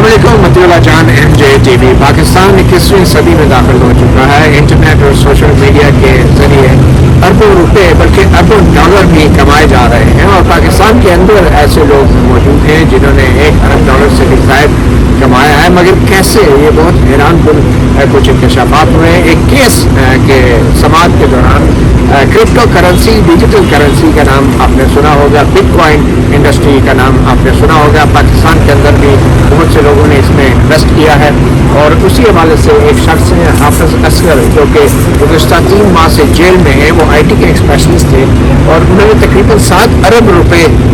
अस्सलाम वालेकुम मतीउल्लाह जान MJTV। पाकिस्तान 21वीं सदी में दाखिल हो चुका है। इंटरनेट और सोशल मीडिया के जरिए अरबों रुपए बल्कि अरबों डॉलर भी कमाए जा रहे हैं और पाकिस्तान के अंदर ऐसे लोग मौजूद हैं जिन्होंने $1 अरब से भी ज़ायद कमाया है। मगर कैसे, ये बहुत हैरान कुन कुछ इंकशाफात हुए। एक केस के समाअत के दौरान क्रिप्टो करेंसी, डिजिटल करेंसी का नाम आपने सुना होगा, बिटकॉइन इंडस्ट्री का नाम आपने सुना होगा। पाकिस्तान के अंदर भी बहुत से लोगों ने इसमें इन्वेस्ट किया है और उसी हवाले से एक शख्स हैं हाफिज असगर, जो कि गुज़श्ता 3 माह से जेल में है। वो IT के एक स्पेशलिस्ट थे और उन्होंने तकरीबन $7 अरब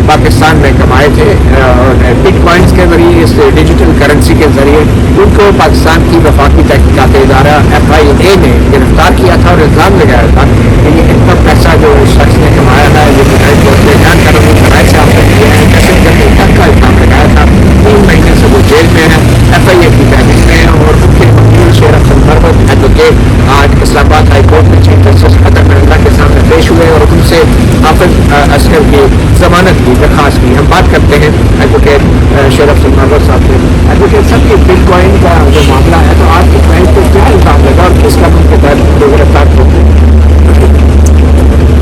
पाकिस्तान में कमाए थे और बिटकॉइंस के जरिए, इस डिजिटल करेंसी के जरिए। उनको पाकिस्तान की वफाकी तहकीकात इदारा FIA ने गिरफ्तार किया था और इल्ज़ाम लगाया था कि ये इतना पैसा जो इस शख्स ने कमाया है, ये ध्यान कानूनी शराइ से आपने किया है, कैसे करके तक का इल्ज़ाम लगाया था। 3 महीने से वो जेल में है, FIA की तहरीर में है और उनके वकील शेरफ सरमर्द एडवोकेट आज इस्लामाबाद हाई कोर्ट में चीफ जस्टिस अतर मिर्जा के सामने पेश हुए और उनसे हाफिज असगर की जमानत की दरख्वास्त की। हम बात करते हैं एडवोकेट शेरफ सरमर्द साहब से। एडवोकेट साहब, ये बिटकॉइन का जो मामला है, तो आपके क्लाइंट को क्या इल्ज़ाम लगा और किस कानून के तहत लोग गिरफ्तार होते हैं?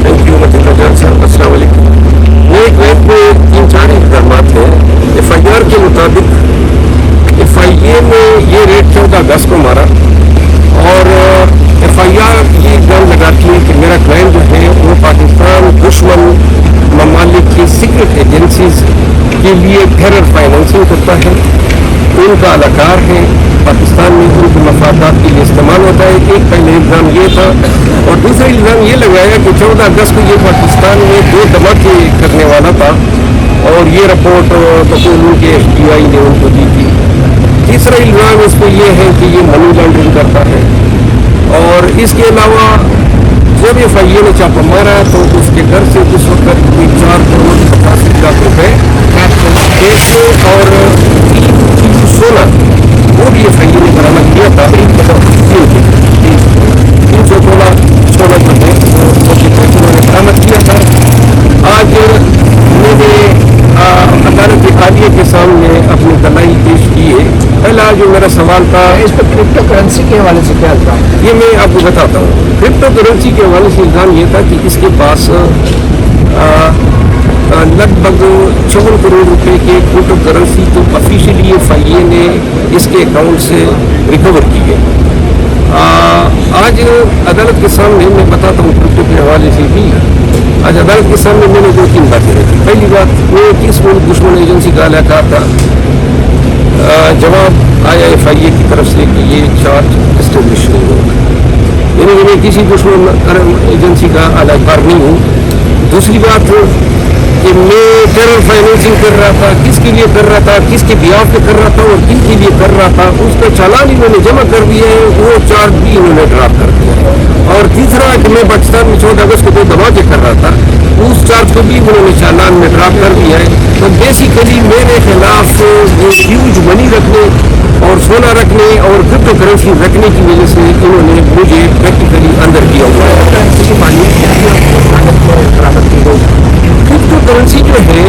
थैंक यू मतीउल्लाह जान साहब। अस्सलाम वालेकुम। मेरे क्लाइंट को 3-4 इल्ज़ाम थे। FIR के मुताबिक FIA ने ये रेट 14 अगस्त को मारा और FIR ये इल्ज़ाम लगाती है कि मेरा क्लाइंट जो है वो पाकिस्तान दुश्मन ममालिक की सीक्रेट एजेंसीज के लिए टेरर फाइनेंसिंग करता है, उनका अलाकार है, पाकिस्तान में उनके मफादात के लिए इस्तेमाल होता है। एक पहले इल्ज़ाम ये था और दूसरा इल्ज़ाम ये लगाया कि 14 अगस्त को ये पाकिस्तान में 2 धमाके करने वाला था और ये रिपोर्ट बकौल उनके FBI ने उनको दी थी। तीसरा इल्ज़ाम इस पर यह है कि ये मनी लॉन्ड्रिंग करता है और इसके अलावा जब FIA ने छापा मारा तो उसके घर से उस वक्त कोई 4 करोड़ 85 लाख रुपए कैश और 3 सोना वो भी FIA ने बरामद किया था। 316 सोना जो है उन्होंने बरामद किया था। आज मैंने अदालत आलिया के सामने अपनी दलाई पेश की है। पहला जो मेरा सवाल था, इस पर क्रिप्टो करेंसी के हवाले से क्या इल्ज़ाम? ये मैं आपको बताता हूँ। क्रिप्टो करेंसी के हवाले से इल्ज़ाम ये था कि इसके पास लगभग 54 करोड़ रुपए के क्रिप्टो करेंसी तो ऑफिशियली FIA ने इसके अकाउंट से रिकवर की है। आज अदालत के सामने मैं बताता हूँ क्रिप्टो के हवाले से भी। आज अदालत के सामने मैंने 2-3 बातें रखी। पहली बात, वो किस दुश्मन एजेंसी का अलाका था। जवाब आया FIA की तरफ से कि ये चार्ज एस्टेब्लिश नहीं होगा, यानी मैं किसी दुश्मन एजेंसी का अलाकार नहीं हूँ। दूसरी बात कि मैं टेरर फाइनेंसिंग कर रहा था, किसके लिए कर रहा था, किसके बिहाफ पे कर रहा था और किन के लिए कर रहा था, उसका चालान इन्होंने जमा कर दिया है, वो चार्ज भी इन्होंने ड्रॉप कर दिया है। और तीसरा कि मैं पाकिस्तान में 14 अगस्त को 2 धमाके कर रहा था, उस चार्ज को भी उन्होंने चालान में ड्रॉप कर दिया है। तो बेसिकली मेरे खिलाफ ये ह्यूज मनी रखने और सोना रखने और क्रिप्टो करेंसी रखने की वजह से इन्होंने मुझे प्रैक्टिकली अंदर किया हुआ है। क्रिप्टो करेंसी जो है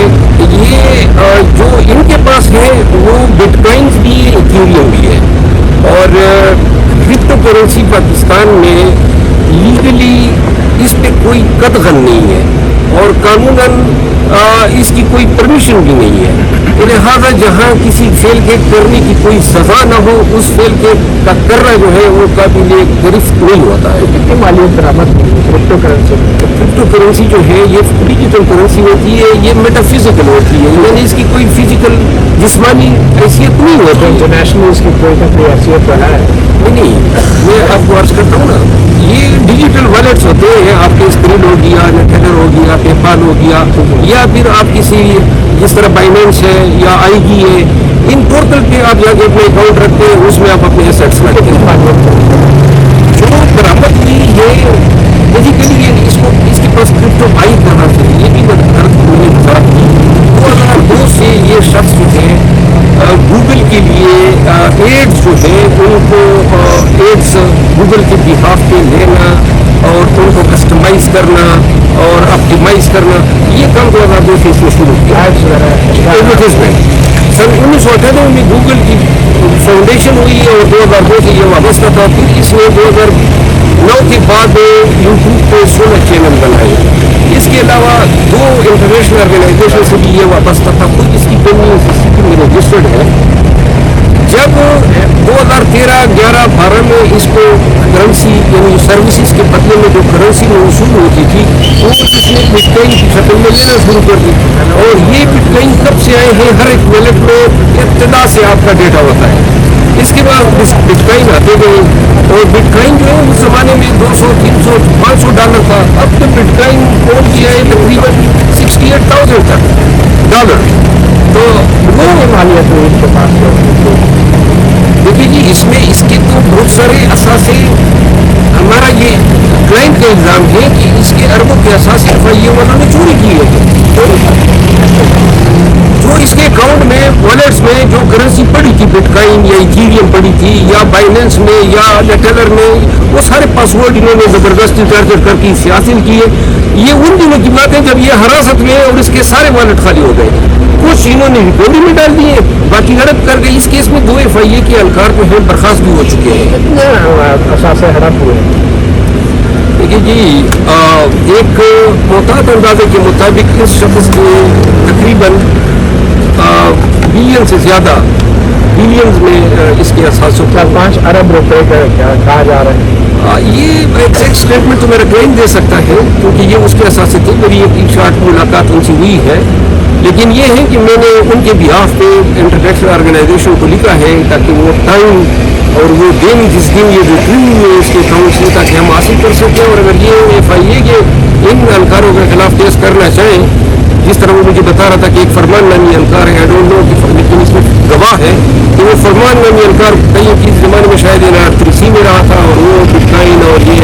ये जो इनके पास है वो बिटकॉइंस भी इथेरियम भी है और क्रिप्टो करेंसी पाकिस्तान में लीगली इस पे कोई कदगन नहीं है और कानूनन इसकी कोई परमिशन भी नहीं है। लिहाजा जहाँ किसी फेल के करने की कोई सजा न हो, उस फेल के का करना जो है वो काबिल गिरफ्त नहीं होता है। कितनी मालियत बरामद क्रिप्टो करेंसी? क्रिप्टो करेंसी जो है ये डिजिटल करेंसी होती है, ये मेटाफिजिकल होती है, यानी इसकी कोई फिजिकल जिस्मानी हैसियत नहीं होती। इंटरनेशनल इसकी कोई ना कोई हैसियत तो है नहीं। मैं आपको अर्ज करता हूँ ना, ये डिजिटल वॉलेट्स होते हैं। आपके स्क्रीन हो गया, नेटेडर हो गया, पेपाल हो गया, या फिर आप किसी जिस तरह बाइनेंस है या IG है, इन पोर्टल पे आप जाके अपने अकाउंट रखते हैं, उसमें आप अपने एसेट्स रखते हैं। जो बरामद हुई है बेसिकली ये इसके पास क्रिप्टो आई करना चाहिए, ये भी बात की। 2002 से ये शख्स जो है गूगल के लिए एड्स जो है उनको एड्स गूगल के बिहाफ पे लेना और उनको कस्टमाइज करना और ऑप्टिमाइज करना, ये काम 2002 से शुरू किया। एडवर्टाइजमेंट सन 1998 में गूगल की फाउंडेशन हुई और 2002 से ये वाबस्ता था। फिर इसने 2009 के बाद यूट्यूब पे 16 चैनल बनाए। इसके अलावा 2 इंटरनेशनल ऑर्गेनाइजेशन से भी ये वाबस्ता था। खुद इसकी कंपनी में रजिस्टर्ड है। जब 2013-11-12 में इसको करेंसी यानी सर्विसेज के बदले में जो करेंसी में वसूल होती थी वो इसने बिटकॉइन की शक्ल में लेना शुरू कर दी। और ये बिटकॉइन कब से आए हैं, हर एक वॉलेट में इब्तिदा से आपका डेटा होता है। इसके बाद बिटकॉइन आते गए और बिटकॉइन जो है उस जमाने में 200, 300, 500 डॉलर था। अब तो बिटकॉइन पहुंच गया है तकरीबन 68,000 तक डॉलर। तो वो मालियत हुई इनके पास। देखिए जी, इसमें इसके तो बहुत सारे असासे, हमारा ये क्लाइंट का इल्ज़ाम है कि इसके अरबों के असासे ये वालों ने चोरी की है। जो इसके अकाउंट में वॉलेट्स में जो करेंसी पड़ी थी, बिटकॉइन या इथीरियम पड़ी थी या बाइनेंस में या टेलर में, वो सारे पासवर्ड इन्होंने ज़बरदस्ती टारगेट करके इससे हासिल किए। ये उन दिनों की बात है जब ये हिरासत में और इसके सारे वॉलेट खाली हो गए। कुछ इन्होंने रिकवरी में डाल दिए, बाकी हड़प कर गए। इस केस में 2 FIA के अलकार जो है बर्खास्त भी हो चुके हैं। असासे हड़प हुए। देखिए जी, एक मोहतात अंदाजे के मुताबिक इस शख्स के तकरीबन बिलियन से ज़्यादा, बिलियंस में इसके असासों 4-5 अरब रुपए का कहा जा रहा है। ये एग्जैक्ट स्टेटमेंट तो मेरा क्लाइंट दे सकता है क्योंकि ये उसके असासे थे। मेरी एक शॉर्ट मुलाकात उनसे हुई है। लेकिन ये है कि मैंने उनके बिहाफ पे इंटरनेशनल ऑर्गेनाइजेशन को लिखा है ताकि वो टाइम और वो दिन जिस दिन ये रिट्रीव हुए इसके अकाउंट से, ताकि हम हासिल कर सकें। और अगर ये FIA के इन अलकारों के खिलाफ केस करना चाहें, जिस तरह वो मुझे बता रहा था कि एक फरमान नामी अलकार है, आई डोंट नो कि लेकिन इसमें गवाह है कि वो फरमान नामी अलकार कहीं की ज़माने में शायद NR3C में रहा था और वो बिटकॉइन और ये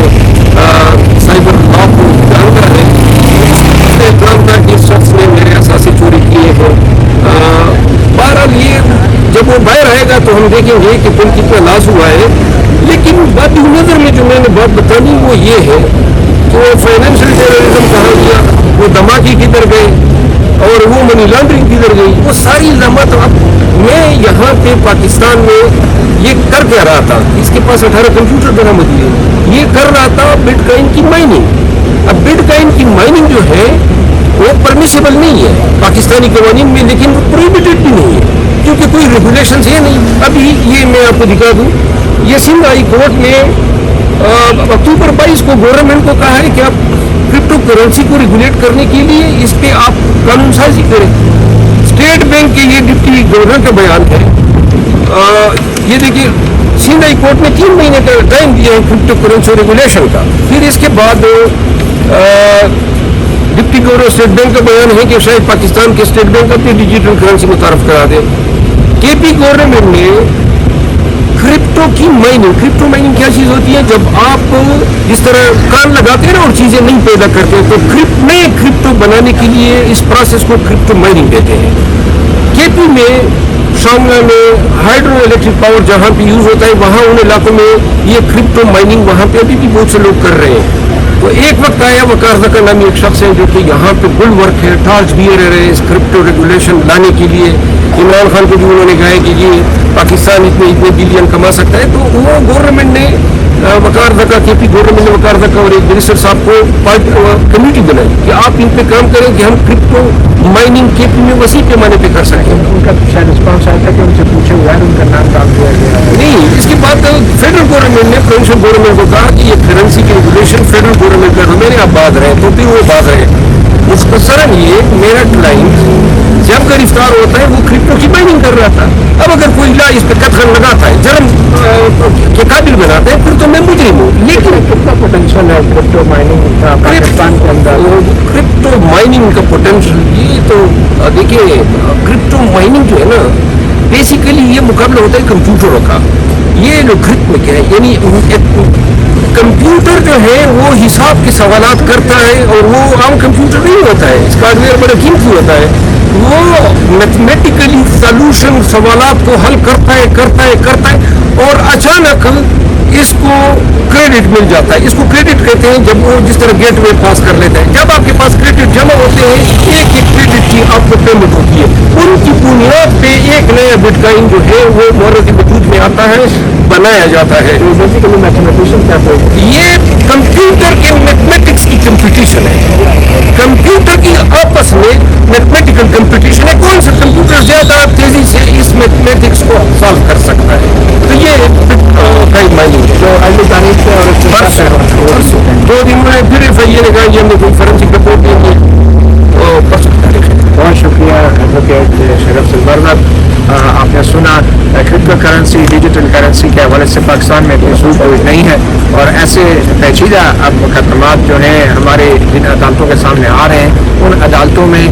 साइबर लॉ को जानता है। इल्ज़ाम था कि इस शख्स ने मेरे असासे चोरी किए हैं। बहरहाल ये जब वो बाहर आएगा तो हम देखेंगे कि कुल कितना लॉस हुआ है। लेकिन बात नज़र में जो मैंने बात बतानी वो ये है कि वो फाइनेंशियल टेररिज्म कहाँ गया, वो धमाके किधर गए और वो मनी लॉन्ड्रिंग किधर गई, वो सारी इल्ज़ामात। अब मैं यहाँ पे पाकिस्तान में ये कर क्या रहा था, इसके पास 18 कंप्यूटर बरामद हुए, ये कर रहा था बिटकॉइन की माइनिंग। अब बिटकॉइन की माइनिंग जो है वो परमिसेबल नहीं है पाकिस्तानी कवानीन में, लेकिन वो प्रोहिबिटेड भी नहीं है क्योंकि कोई रेगुलेशन है नहीं। अभी ये मैं आपको दिखा दूँ, ये सिंध हाई कोर्ट ने अक्टूबर 22 को गवर्नमेंट को कहा है कि आप क्रिप्टो करेंसी को रेगुलेट करने के लिए इस पे आप कानून साजी करें। स्टेट बैंक के ये डिप्टी गवर्नर का बयान है। ये देखिए, सिंध हाई कोर्ट ने 3 महीने का टाइम दिया है क्रिप्टो करेंसी रेगुलेशन का। फिर इसके बाद डिप्टी गवर्नर स्टेट बैंक का बयान है कि शायद पाकिस्तान के स्टेट बैंक अपनी डिजिटल करेंसी मुतारफ करा दे। KP गवर्नमेंट ने क्रिप्टो की माइनिंग, क्रिप्टो माइनिंग क्या चीज़ होती है, जब आप जिस तरह कान लगाते हैं ना और चीज़ें नहीं पैदा करते, तो नए क्रिप्टो बनाने के लिए इस प्रोसेस को क्रिप्टो माइनिंग कहते हैं। KP में, शामला में हाइड्रो इलेक्ट्रिक पावर जहाँ पे यूज़ होता है, वहाँ उन इलाकों में ये क्रिप्टो माइनिंग वहाँ पे अभी भी बहुत से लोग कर रहे हैं। तो एक वक्त आया, वकार ज़का नामी एक शख्स है जो कि यहाँ पे बुल वर्क है, टार्च दिए रहे इस क्रिप्टो रेगुलेशन लाने के लिए। इमरान खान को भी उन्होंने कहा है कि ये पाकिस्तान इतने बिलियन कमा सकता है। तो वो गवर्नमेंट ने वकार ज़का, KP गवर्नमेंट ने वकार ज़का और एक मिनिस्टर साहब को कमेटी बनाई कि आप इन पे काम करें कि हम क्रिप्टो माइनिंग KP में वसी पैमाने पे कर सकें। उनका शायद रिस्पॉन्स आया था कि उनसे पूछे हुआ है, उनका नाम डाल दिया गया है। नहीं, इसके बाद फेडरल गवर्नमेंट ने प्रोविंशियल गवर्नमेंट को कहा कि ये करेंसी की रेगुलेशन फेडरल गवर्नमेंट का, मेरे आप बात रहे तो फिर वो बात रहे। मुख्तसरन ये मेरा क्लाइंट जब गिरफ्तार होता है वो क्रिप्टो की माइनिंग कर रहा था। अब अगर कोई ला इस पर कथन लगाता है, जर्म के काबिल बनाते हैं, फिर तो मैं मुजरिम हूँ। लेकिन कितना पोटेंशियल है क्रिप्टो माइनिंग का पाकिस्तान के अंदर? क्रिप्टो माइनिंग का पोटेंशियल, ये तो देखिए, क्रिप्टो माइनिंग जो है ना, बेसिकली ये मुकाबला होता है कंप्यूटरों का। ये लोगरिथम क्या है, यानी कंप्यूटर जो है वो हिसाब के सवालात करता है और वो आम कंप्यूटर नहीं होता है, इसका हार्डवेयर बड़ा कीमती होता है। वो मैथमेटिकली सॉल्यूशन सवालात को हल करता है और अचानक اس کو کریڈٹ مل جاتا ہے. اس کو کریڈٹ کہتے ہیں جب وہ جس طرح گیٹ وے پاس کر لیتے ہیں. جب آپ کے پاس کریڈٹ جمع ہوتے ہیں ایک ایک کریڈٹ کی آپ کو پیمنٹ ہوتی ہے. ان کی بنیاد پہ ایک نیا بٹ کائن جو ہے وہ مورتی وجود میں آتا ہے, بنایا جاتا ہے. بیسیکلی میتھمیٹیشین کیا ہے؟ یہ کمپیوٹر کے میتھمیٹکس کی کمپٹیشن ہے. کمپیوٹر کی آپس میں میتھمیٹیکل کمپٹیشن ہے. کون سا کمپیوٹر زیادہ تیزی سے اس میتھمیٹکس کو سالو کر سکتا ہے. تو یہ کئی مائننگ جو اگلی تاریخ سے اور پرسوں 2 دن میں پھر FIA نے کہا یہ ہم نے کوئی فورینسک رپورٹ دیں گے. پرسوں کی تاریخ ہے. بہت شکریہ ایڈوکیٹ شرف سلورور. آپ نے سنا کرپٹو کرنسی ڈیجیٹل کرنسی کے حوالے سے پاکستان میں کوئی سود کوئی نہیں ہے, اور ایسے پیچیدہ اب مقدمات جو ہیں ہمارے جن عدالتوں کے سامنے آ رہے ہیں ان عدالتوں میں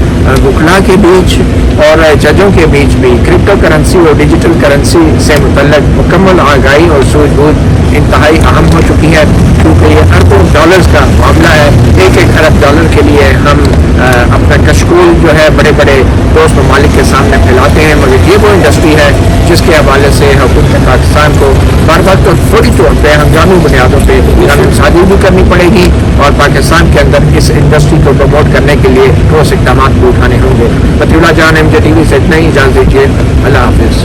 وکلاء کے بیچ اور ججوں کے بیچ بھی کرپٹو کرنسی اور ڈیجیٹل کرنسی سے متعلق مکمل آگاہی اور سوجھ بوجھ انتہائی اہم ہو چکی ہے, کیونکہ یہ اربوں ڈالرز کا معاملہ ہے. 1 ارب ڈالر کے لیے ہم اپنا کشکول جو ہے بڑے بڑے دوست ممالک کے سامنے پھیلاتے ہیں, مگر یہ وہ انڈسٹری ہے جس کے حوالے سے حکومت پاکستان کو بار بار اور فوری طور پہ ہنگامی بنیادوں پہ قانون سازی بھی کرنی پڑے گی, اور پاکستان کے اندر اس انڈسٹری کو پروموٹ کرنے کے لیے ٹھوس اقدامات بھی اٹھانے ہوں گے. فتح اللہ جان MJ TV سے اتنا ہی, اجازت دیجیے. اللہ حافظ.